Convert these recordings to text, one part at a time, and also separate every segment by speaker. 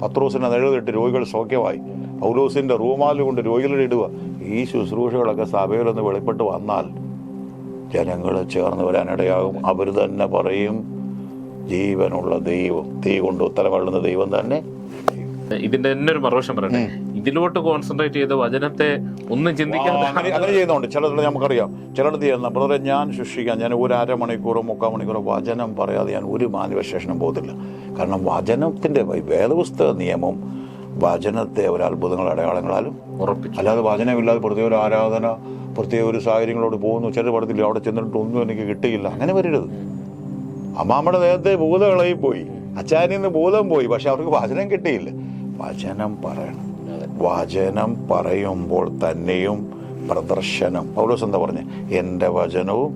Speaker 1: പത്രോസിനെ നിഴലിട്ട് രോഗികൾ സൗഖ്യമായി. പൗലോസിൻ്റെ റൂമാല് കൊണ്ട് രോഗികളെ ഇടുക. ഈ ശുശ്രൂഷകളൊക്കെ സഭയിലൊന്ന് വെളിപ്പെട്ട് വന്നാൽ ജനങ്ങൾ ചേർന്ന് വരാനിടയാകും. അവർ തന്നെ പറയും, ജീവനുള്ള ദൈവം, തീ കൊണ്ട് ഉത്തരമള്ളുന്ന ദൈവം തന്നെ.
Speaker 2: ഇതിന്റെ തന്നെ ഒരു മറുവശം പറയട്ടെ, ഇതിലോട്ട് കോൺസെൻട്രേറ്റ് ചെയ്ത് വചനത്തെ ഒന്നും ചിന്തിക്കാതെ
Speaker 1: അങ്ങനെ ചെയ്യുന്നുണ്ട്. ചിലത് നമുക്കറിയാം, ചിലടത്ത് ചെയ്യുന്ന ബ്രദറെ ഞാൻ ശുശ്രൂഷിക്കാൻ ഞാൻ ഒരു അരമണിക്കൂറോ 3/4 മണിക്കൂറോ വചനം പറയാതെ ഞാൻ ഒരു മാനവശേഷനും പോകത്തില്ല. കാരണം വചനത്തിൻ്റെ വേദപുസ്തക നിയമം വചനത്തെ ഒരു അത്ഭുതങ്ങൾ അടയാളങ്ങളാലും
Speaker 2: ഉറപ്പിച്ചു.
Speaker 1: അല്ലാതെ വചനമില്ലാതെ പ്രത്യേക ഒരു ആരാധന, പ്രത്യേക ഒരു സാഹചര്യങ്ങളോട് പോകുന്നു. ചില പടത്തില്ല, അവിടെ ചെന്നിട്ട് ഒന്നും എനിക്ക് കിട്ടിയില്ല. അങ്ങനെ വരരുത്. അമ്മാമ്മയുടെ നേരത്തെ ഭൂതകളായി പോയി, അച്ചാനിന്ന് ഭൂതം പോയി, പക്ഷെ അവർക്ക് വചനം കിട്ടിയില്ല. വചനം പറയണം. വചനം പറയുമ്പോൾ തന്നെയും പ്രദർശനം. പൗലോസ് എന്താ പറഞ്ഞേ? എൻ്റെ വചനവും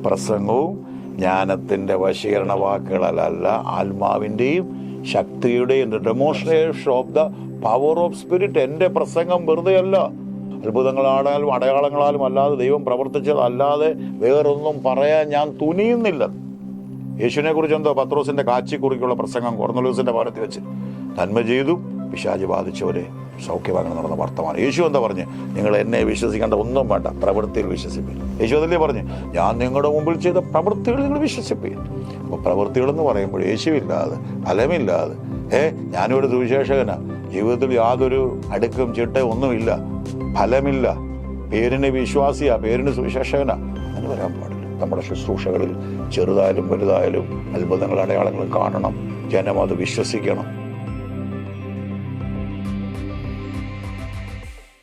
Speaker 1: പ്രസംഗവും ജ്ഞാനത്തിൻ്റെ വശീകരണ വാക്കുകളല്ല, ആത്മാവിൻ്റെയും ശക്തിയുടെയും demonstration of the power of spirit. എൻ്റെ പ്രസംഗം വെറുതെ അല്ല, അത്ഭുതങ്ങളാണാലും അടയാളങ്ങളാലും അല്ലാതെ, ദൈവം പ്രവർത്തിച്ചതല്ലാതെ വേറൊന്നും പറയാൻ ഞാൻ തുനിയുന്നില്ല. യേശുവിനെ കുറിച്ച് എന്തോ പത്രോസിന്റെ കാച്ചിക്കുറിക്കുള്ള പ്രസംഗം കൊർന്നലൂസിന്റെ ഭവനത്തിൽ വെച്ച് നന്മ ചെയ്തു പിശാച് ബാധിച്ചവരെ സൗഖ്യവാങ്ങി നടന്ന വർത്തമാനം. യേശു എന്താ പറഞ്ഞ്? നിങ്ങൾ എന്നെ വിശ്വസിക്കേണ്ട ഒന്നും വേണ്ട, പ്രവൃത്തിയിൽ വിശ്വസിപ്പിൻ. യേശു അതല്ലേ പറഞ്ഞ്, ഞാൻ നിങ്ങളുടെ മുമ്പിൽ ചെയ്ത പ്രവൃത്തികൾ നിങ്ങൾ വിശ്വസിപ്പിൻ. അപ്പോൾ പ്രവൃത്തികളെന്ന് പറയുമ്പോൾ യേശുവില്ലാതെ, ഫലമില്ലാതെ, ഞാനൊരു സുവിശേഷകനാ, ജീവിതത്തിൽ യാതൊരു അടുക്കും ചിട്ടയും ഒന്നുമില്ല, ഫലമില്ല, പേരിന് വിശ്വാസിയാ, പേരിന് സുവിശേഷകനാ, അങ്ങനെ വരാൻ പാടില്ല. നമ്മുടെ ശുശ്രൂഷകളിൽ ചെറുതായാലും വലുതായാലും അത്ഭുതങ്ങൾ അടയാളങ്ങൾ കാണണം. ജനം അത് വിശ്വസിക്കണം.